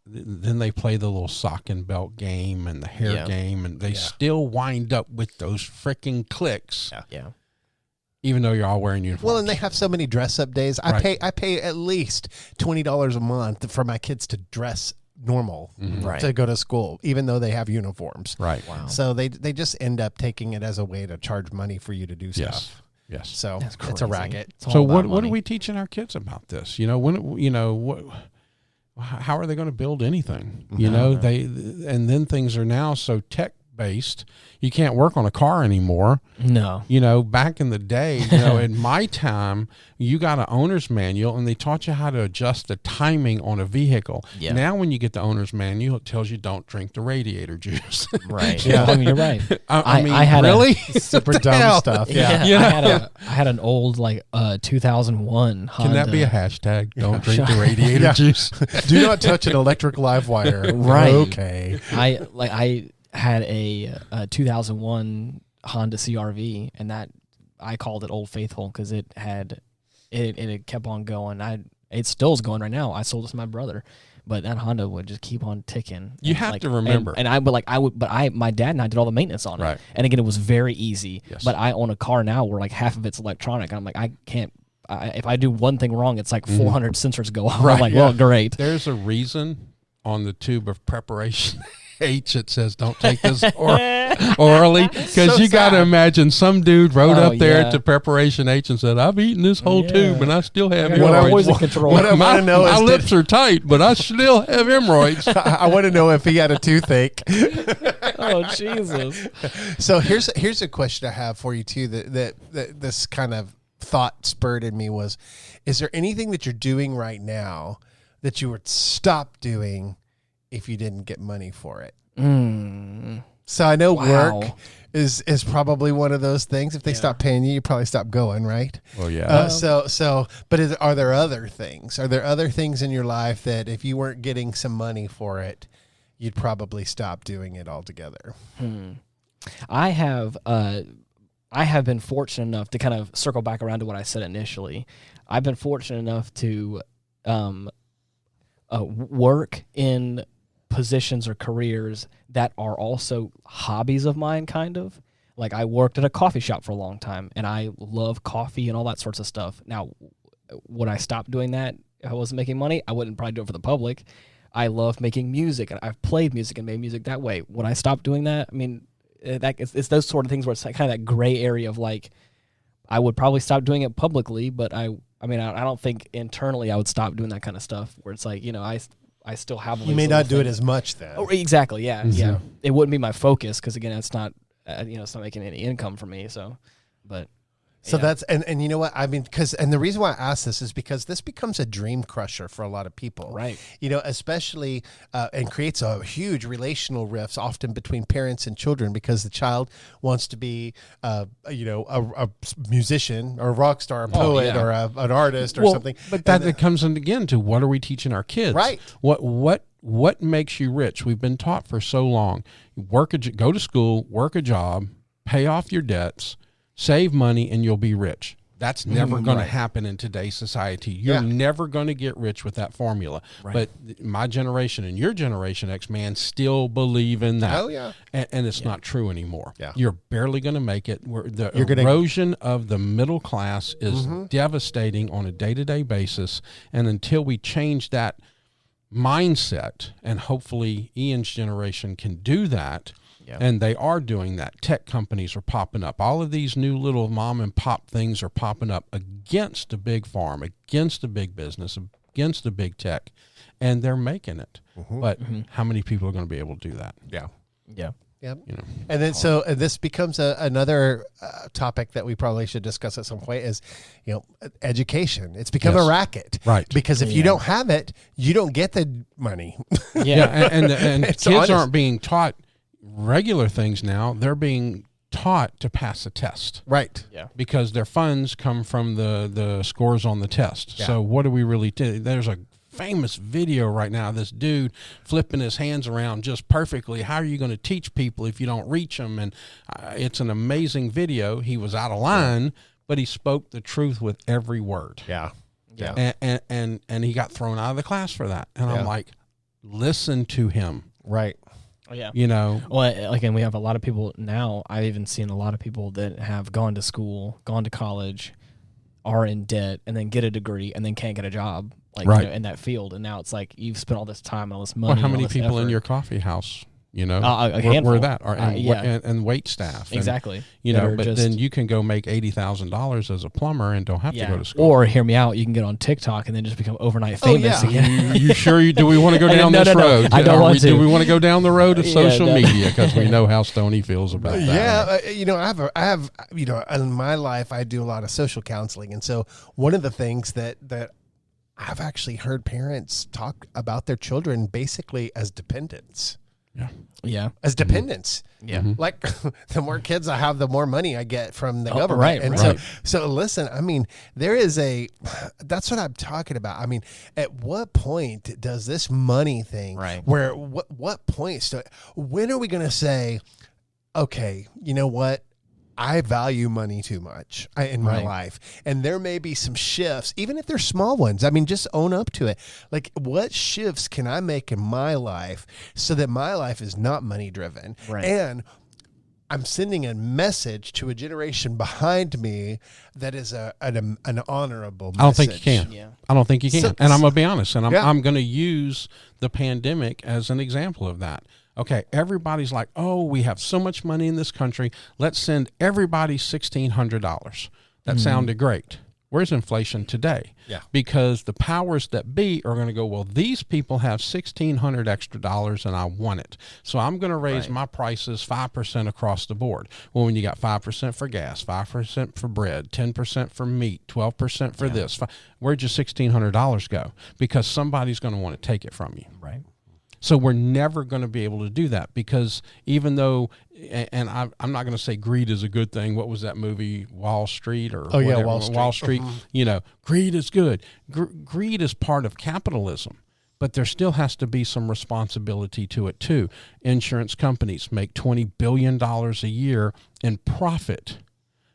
then they play the little sock and belt game and the hair game, and they still wind up with those freaking cliques. Yeah. Even though you're all wearing uniforms. Well, and they have so many dress up days. Right. I pay at least $20 a month for my kids to dress normal Right. to go to school, even though they have uniforms. Right. Wow. So they just end up taking it as a way to charge money for you to do stuff. Yes. Yes. So That's it's a crazy. racket. It's all So about what are money. we teaching our kids about this? How are they going to build anything? And then things are now so tech based. You can't work on a car anymore. No. Back in the day, in my time, you got an owner's manual and they taught you how to adjust the timing on a vehicle. Yeah. Now when you get the owner's manual, it tells you don't drink the radiator juice. Right. Yeah. I mean, you're right. I mean, I had really? Super dumb stuff. Yeah. Yeah. I had an old 2001 Honda. Can that be a hashtag? Don't drink the radiator juice. Do not touch an electric live wire. Right. Okay. I had a 2001 Honda CRV, and that I called it Old Faithful because it had kept on going. It still is going right now. I sold it to my brother, but that Honda would just keep on ticking. You have to remember, my dad and I did all the maintenance on it, right. And again, it was very easy. Yes. But I own a car now where half of it's electronic, and I'm like, I can't. If I do one thing wrong, it's 400 sensors go off. Right, I'm like, well, great. There's a reason on the tube of preparation H it says don't take this orally, because you got to imagine some dude rode up there to preparation H and said, I've eaten this whole tube and I still have hemorrhoids. My lips are tight, but I still have hemorrhoids. I want to know if he had a toothache. Oh, Jesus. So here's a question I have for you too, that this kind of thought spurred in me was, is there anything that you're doing right now that you would stop doing if you didn't get money for it? So I know work is probably one of those things. If they stop paying you, you probably stop going, right? Well, yeah. But are there other things? Are there other things in your life that if you weren't getting some money for it, you'd probably stop doing it altogether? I have been fortunate enough to kind of circle back around to what I said initially. I've been fortunate enough to work in positions or careers that are also hobbies of mine, kind of. Like I worked at a coffee shop for a long time, and I love coffee and all that sorts of stuff. Now, would I stop doing that if I wasn't making money? I wouldn't probably do it for the public. I love making music, and I've played music and made music that way. Would I stop doing that? I mean, it's those sort of things where it's kind of that gray area of I would probably stop doing it publicly, but I don't think internally I would stop doing that kind of stuff where it's I still have. You may not do it as much then. Oh, exactly. Yeah, yeah. It wouldn't be my focus because again, it's not. It's not making any income for me. So, but. So that's, and you know what, I mean, and the reason why I ask this is because this becomes a dream crusher for a lot of people. Right. Especially, and creates a huge relational rifts often between parents and children because the child wants to be, a musician or a rock star, a poet or an artist or something. But that comes in again to what are we teaching our kids? Right. What makes you rich? We've been taught for so long, go to school, work a job, pay off your debts, save money, and you'll be rich. That's never going to happen in today's society. You're never going to get rich with that formula. Right. But my generation and your generation, X-Man, still believe in that. Oh, yeah. And it's not true anymore. Yeah. You're barely going to make it. The erosion of the middle class is devastating on a day-to-day basis. And until we change that mindset, and hopefully Ian's generation can do that, and they are doing that. Tech companies are popping up. All of these new little mom and pop things are popping up against the big farm, against the big business, against the big tech, and they're making it. But how many people are going to be able to do that? Yeah. You know. And then this becomes another topic that we probably should discuss at some point is, education. It's become a racket, right? Because if you don't have it, you don't get the money. And kids aren't being taught regular things now. They're being taught to pass a test, right? Yeah, because their funds come from the scores on the test. So what do we really do? There's a famous video right now, this dude flipping his hands around just perfectly. How are you going to teach people if you don't reach them? And it's an amazing video. He was out of line, but he spoke the truth with every word. And he got thrown out of the class for that. And I'm like, listen to him. Right. Oh, yeah. Well, again, we have a lot of people now. I've even seen a lot of people that have gone to school, gone to college, are in debt, and then get a degree, and then can't get a job in that field. And now it's like you've spent all this time and all this money. Well, how many people in your coffee house You know, handful. we're that, and wait staff, exactly. But then you can go make $80,000 as a plumber and don't have to go to school. Or hear me out, you can get on TikTok and then just become overnight famous again. You sure? Do we want to go down this road? I don't want to. Do we want to go down the road of social media because we know how Stoney feels about that? Yeah, I have, in my life I do a lot of social counseling, and so one of the things that I've actually heard parents talk about their children basically as dependents. Yeah. As dependents. Yeah. Like the more kids I have, the more money I get from the government. Right. So listen, I mean, that's what I'm talking about. I mean, at what point does this money thing, where what point, when are we going to say, okay, you know what? I value money too much in my life. And there may be some shifts, even if they're small ones. I mean, just own up to it. Like, what shifts can I make in my life so that my life is not money driven? Right. And I'm sending a message to a generation behind me that is an honorable message. I don't think you can. Yeah. I don't think you can. And I'm going to be honest, and I'm going to use the pandemic as an example of that. Okay, everybody's like, oh, we have so much money in this country. Let's send everybody $1,600. That sounded great. Where's inflation today? Yeah. Because the powers that be are going to go, well, these people have $1,600 extra and I want it. So I'm going to raise my prices 5% across the board. Well, when you got 5% for gas, 5% for bread, 10% for meat, 12% for this, where'd your $1,600 go? Because somebody's going to want to take it from you. Right. So we're never going to be able to do that because even though, and I'm not going to say greed is a good thing. What was that movie, Wall Street or whatever? Wall Street. Greed is good. Greed is part of capitalism, but there still has to be some responsibility to it too. Insurance companies make $20 billion a year in profit,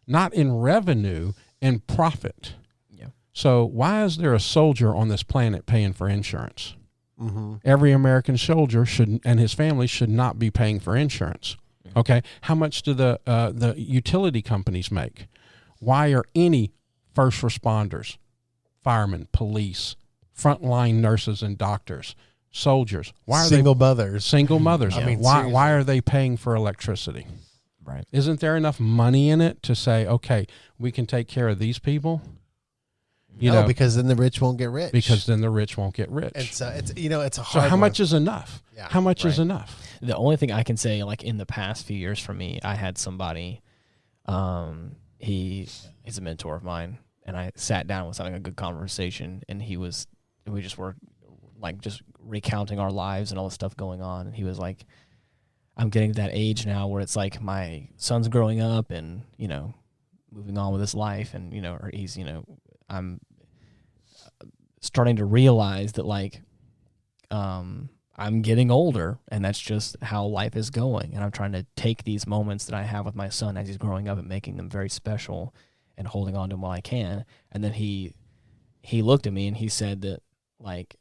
not in revenue, in profit. Yeah. So why is there a soldier on this planet paying for insurance? Mm-hmm. Every American soldier and his family should not be paying for insurance. Okay, how much do the utility companies make? Why are any first responders, firemen, police, frontline nurses and doctors, soldiers? Why are single mothers? Single mothers. I mean, why are they paying for electricity? Right. Isn't there enough money in it to say, okay, we can take care of these people? Because then the rich won't get rich. Because then the rich won't get rich. It's a hard. So how much is enough? Yeah, how much is enough? The only thing I can say, like in the past few years for me, I had somebody, he's a mentor of mine, and I sat down with having a good conversation, and we just were like just recounting our lives and all the stuff going on, and he was like, I'm getting to that age now where it's like my son's growing up and, moving on with his life, and, or he's, I'm starting to realize that like I'm getting older, and that's just how life is going, and I'm trying to take these moments that I have with my son as he's growing up and making them very special and holding on to them while I can. And then he looked at me and he said that like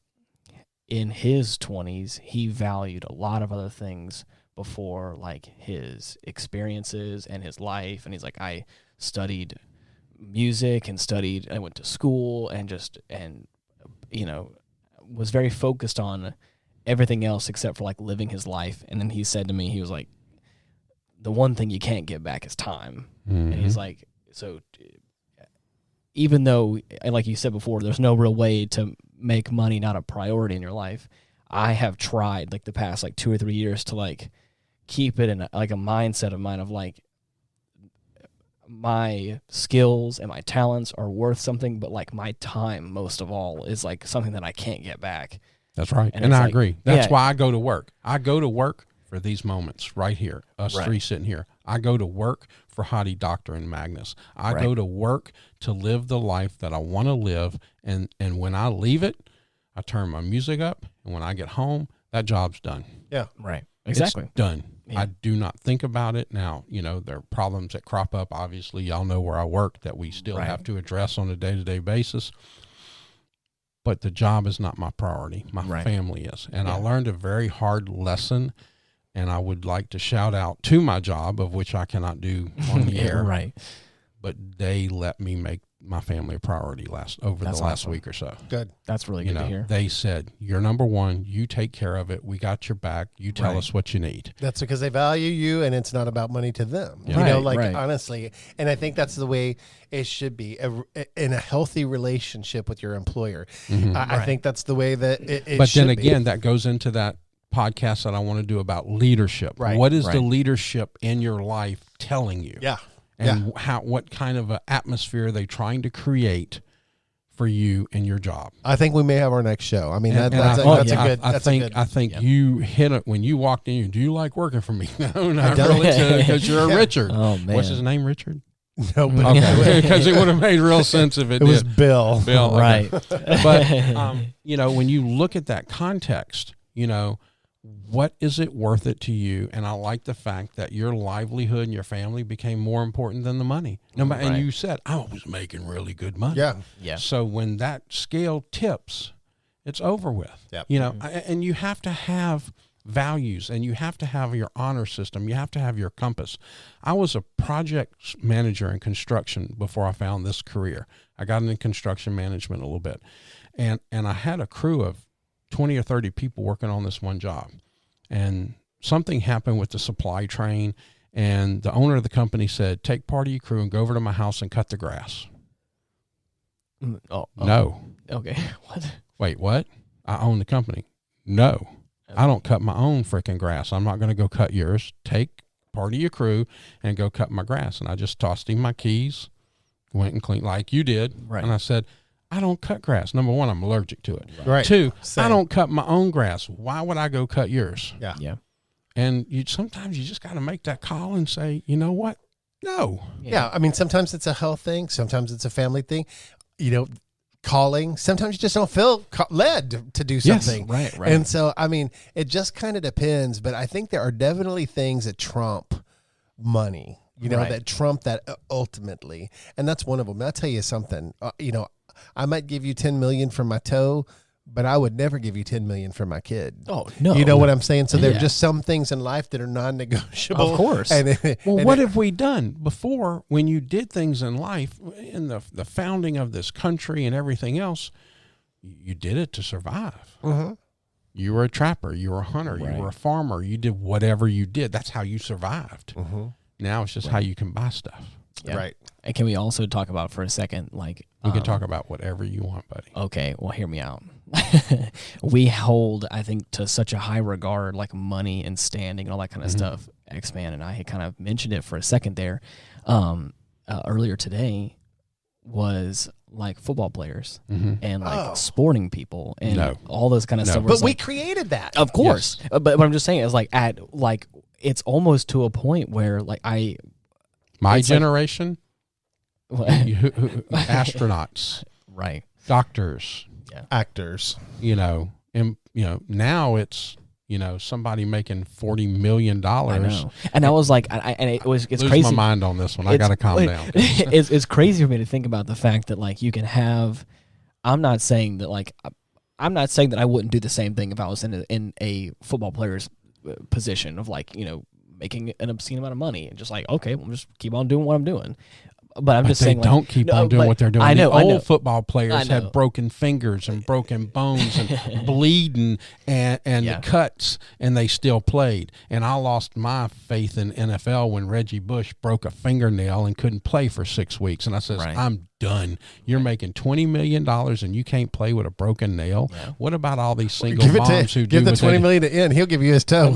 in his 20s he valued a lot of other things before like his experiences and his life, and he's like, I studied music and I went to school and was very focused on everything else except for like living his life. And then he said to me, he was like, the one thing you can't get back is time. Mm-hmm. And he's like, so even though, like you said before, there's no real way to make money not a priority in your life, I have tried like the past like 2 or 3 years to like keep it in like a mindset of mine of like, my skills and my talents are worth something, but like my time most of all is like something that I can't get back. That's right. And I agree. That's why I go to work. I go to work for these moments right here, us three sitting here. I go to work for Hottie, Doctor, and Magnus. I go to work to live the life that I want to live. And when I leave it, I turn my music up. And when I get home, that job's done. Yeah. Right. Exactly. It's done. Yeah. I do not think about it. Now, there are problems that crop up. Obviously, y'all know where I work that we still have to address on a day-to-day basis. But the job is not my priority. My family is. And I learned a very hard lesson, and I would like to shout out to my job, of which I cannot do on the air. Right. But they let me make my family a priority over the last awesome. week or so. Good. That's really good to hear. They said, you're number one. You take care of it. We got your back. You tell us what you need. That's because they value you, and it's not about money to them. Yeah. You know, like honestly, and I think that's the way it should be in a healthy relationship with your employer. I think that's the way that it but should then again, be. that goes into that podcast that I want to do about leadership. Right. What is the leadership in your life telling you? Yeah. And what kind of an atmosphere are they trying to create for you and your job? I think we may have our next show. I mean, that's a good. I think you hit it when you walked in. Do you like working for me? No, not really, because you're a Richard. Oh man, what's his name? Richard. No, okay, because it would have made real sense if it was Bill. Bill, right? Okay. But when you look at that context, what is it worth it to you? And I like the fact that your livelihood and your family became more important than the money. And you said, I was making really good money. Yeah. So when that scale tips, it's over with. Yep. And you have to have values, and you have to have your honor system. You have to have your compass. I was a project manager in construction before I found this career. I got into construction management a little bit. And I had a crew of 20 or 30 people working on this one job. And something happened with the supply train, and the owner of the company said, take part of your crew and go over to my house and cut the grass. No. Okay. What? Wait, what? I own the company. No. I don't cut my own freaking grass. I'm not going to go cut yours. Take part of your crew and go cut my grass. And I just tossed him my keys, went and cleaned like you did. Right. And I said, I don't cut grass. Number one, I'm allergic to it. Right. Two, Same. I don't cut my own grass. Why would I go cut yours? Yeah. And sometimes you just got to make that call and say, you know what? No. Yeah. I mean, sometimes it's a health thing. Sometimes it's a family thing. Calling. Sometimes you just don't feel led to do something. Yes, right. And so, I mean, it just kind of depends. But I think there are definitely things that trump money, that trump that ultimately. And that's one of them. I'll tell you something, I might give you 10 million for my toe, but I would never give you 10 million for my kid. Oh, no. You know what I'm saying? So there are just some things in life that are non-negotiable. Of course. What have we done before when you did things in life, in the founding of this country and everything else? You did it to survive. Mm-hmm. You were a trapper. You were a hunter. Right. You were a farmer. You did whatever you did. That's how you survived. Mm-hmm. Now it's just how you can buy stuff. Yeah. Right. And can we also talk about for a second, like we can talk about whatever you want, buddy. Okay, well, hear me out. We hold, I think, to such a high regard, like money and standing and all that kind of stuff. X-Man and I had kind of mentioned it for a second there. Earlier today was like football players and like sporting people and all this kind of stuff. But we created that. Of course. Yes. But what I'm just saying is it's almost to a point where my generation, astronauts, right, doctors, actors, and now it's somebody making $40 million. I know. And I was like, it's lose crazy. My mind on this one. I got to calm down. It's crazy for me to think about the fact that you can have. I'm not saying that I wouldn't do the same thing if I was in a football player's position of making an obscene amount of money and just okay, we'll just keep on doing what I'm doing. But I'm just saying, don't keep on doing what they're doing. I know. Old football players had broken fingers and broken bones and bleeding and cuts, and they still played. And I lost my faith in NFL when Reggie Bush broke a fingernail and couldn't play for 6 weeks. And I said, I'm done. You're making $20 million and you can't play with a broken nail. Yeah. What about all these single moms who give the $20 million to N? He'll give you his toe.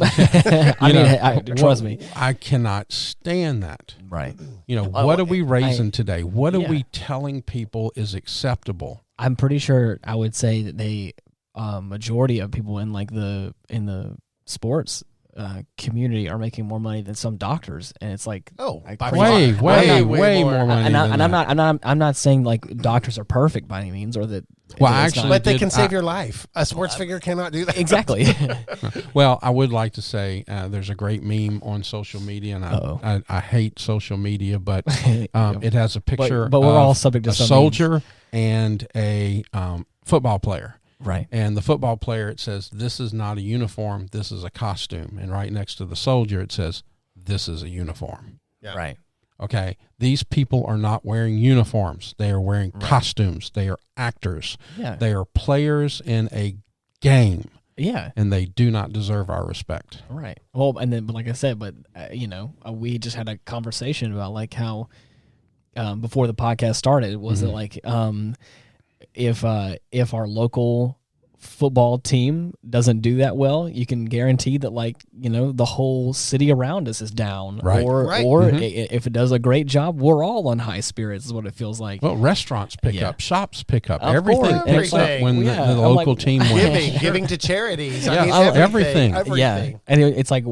Trust me. I cannot stand that. Right. What are we raising today? What are we telling people is acceptable? I'm pretty sure I would say that they majority of people in in the sports community are making more money than some doctors, and it's way more money. I'm not saying doctors are perfect by any means, or that. But they can save your life. A sports figure cannot do that. Exactly. Well, I would like to say there's a great meme on social media, and I hate social media, but it has a picture. But we're all subject to a soldier and a football player. Right. And the football player, it says, this is not a uniform, this is a costume. And right next to the soldier, it says, this is a uniform. Yeah. Right. Okay, these people are not wearing uniforms. They are wearing costumes. They are actors. Yeah. They are players in a game. Yeah. And they do not deserve our respect. Right. Well, and then, but like I said, we just had a conversation about like how before the podcast started was it like if our local football team doesn't do that well, you can guarantee that the whole city around us is down. Right. Or if it does a great job, we're all on high spirits is what it feels like. Well, restaurants pick up, shops pick up, Of everything course. picks up when the local team wins. Giving to charities. Yeah. Everything. Yeah, and it's like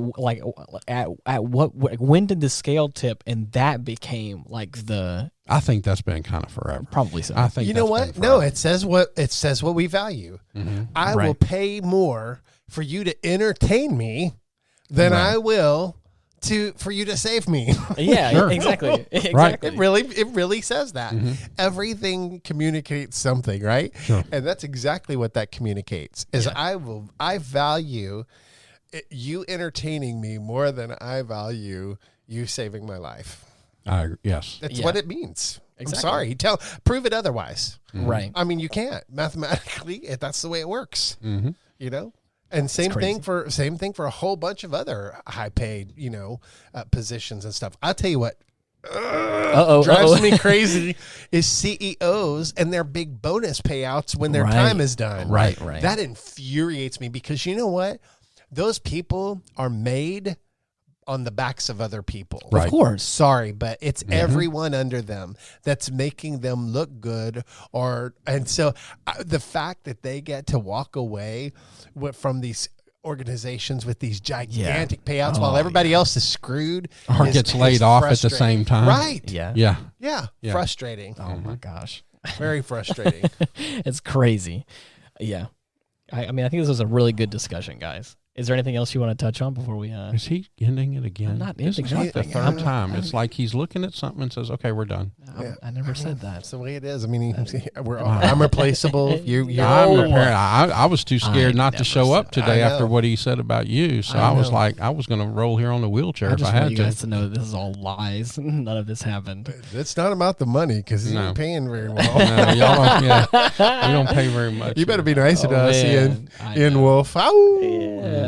at what when did the scale tip and that became like the. I think that's been kind of forever. Probably so. I think you know what? No, it says what we value. Mm-hmm. I will pay more for you to entertain me than I will for you to save me. Yeah, Sure. Exactly. Right. It really says that. Mm-hmm. Everything communicates something, right? Sure. And that's exactly what that communicates. Is I value you entertaining me more than I value you saving my life. I agree. Yes. That's what it means. Exactly. I'm sorry. Prove it otherwise. Mm-hmm. Right. I mean, you can't mathematically. That's the way it works. Mm-hmm. You know. And same thing for a whole bunch of other high paid positions and stuff. I'll tell you what. Drives me crazy is CEOs and their big bonus payouts when their time is done. Right. That infuriates me because you know what? Those people are made on the backs of other people. Right. Of course. Sorry, but it's everyone under them that's making them look good. And so the fact that they get to walk away from these organizations with these gigantic payouts while everybody else is screwed Or gets laid off at the same time. Right. Yeah. Frustrating. Oh my gosh. Very frustrating. It's crazy. Yeah. I mean, I think this was a really good discussion, guys. Is there anything else you want to touch on before we... Is he ending it again? I'm not This ending is like the anything. third time. It's like he's looking at something and says, okay, we're done. I never said that. That's the way it is. I mean, I'm replaceable. You're I'm repairing. I was too scared not to never show up said- today I know. after what he said about you. So I I was know. like, I was going to roll here on the wheelchair I if just I want had you to. guys to know that this is all lies. None of this happened. It's not about the money because he's No. not paying very well. No, y'all don't. Yeah, we don't pay very much. You better be nice to Oh, us, man. I Ian know. Wolf. Ow! Yeah.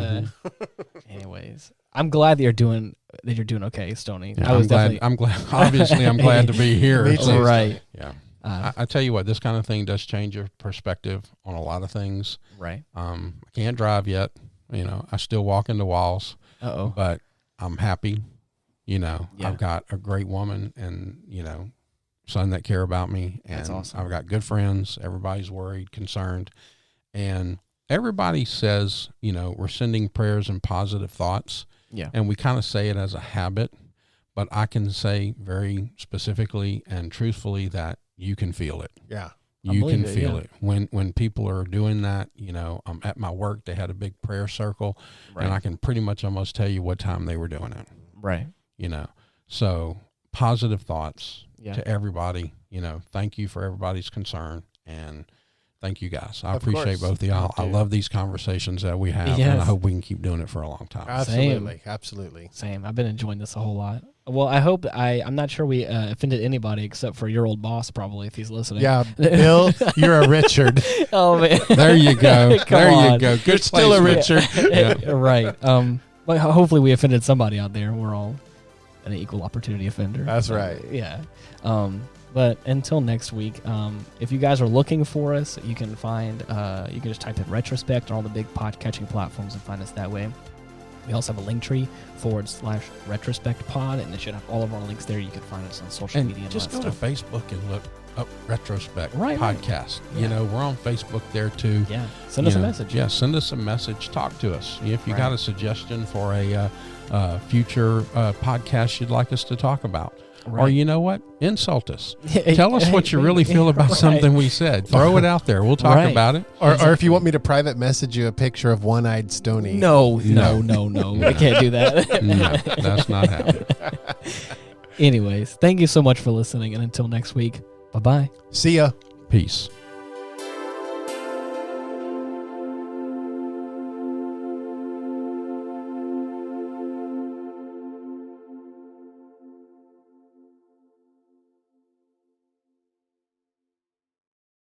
Anyways, I'm glad that you're doing okay, Stoney. Yeah, I was I'm glad. Obviously, I'm glad to be here. Me So, too. right. Yeah. I tell you what, this kind of thing does change your perspective on a lot of things. Right. I can't drive yet. I still walk into walls, Uh-oh. but I'm happy. Yeah. I've got a great woman and, son that care about me. And That's awesome. I've got good friends. Everybody's worried, concerned. And everybody says, we're sending prayers and positive thoughts. Yeah. And we kind of say it as a habit, but I can say very specifically and truthfully that you can feel it. Yeah. You can believe it, feel yeah. it when people are doing that. I'm at my work. They had a big prayer circle, Right. and I can pretty much almost tell you what time they were doing it. Right. So positive thoughts Yeah. to everybody. Thank you for everybody's concern, and thank you guys. I Of appreciate course. both of y'all. I love these conversations that we have, and Yes. I hope we can keep doing it for a long time. Absolutely. Same. I've been enjoying this a whole lot. Well, I hope I'm not sure we offended anybody except for your old boss, probably, if he's listening. Yeah, Bill, you're a Richard. Oh man. There you go. Come There on. you go. Good You're still a placement. Richard. Yeah. Right. But hopefully we offended somebody out there. We're all an equal opportunity offender. That's right. Yeah. But until next week, if you guys are looking for us, you can just type in Retrospect on all the big podcatching platforms and find us that way. We also have a Linktree /Retrospect pod, and it should have all of our links there. You can find us on social And media and just all go that to stuff. Facebook and look up Retrospect Right. podcast. Yeah. We're on Facebook there too. Yeah. Send us a message. Yeah, send us a message. Talk to us. If you Right. got a suggestion for a future podcast you'd like us to talk about. Or Right. you know what? Insult us. Tell us what you really feel about Right. something we said. Throw it out there. We'll talk Right. about it. Or if you want me to private message you a picture of one-eyed Stoney. No. We can't do that. No, that's not happening. Anyways, thank you so much for listening, and until next week, bye-bye. See ya. Peace.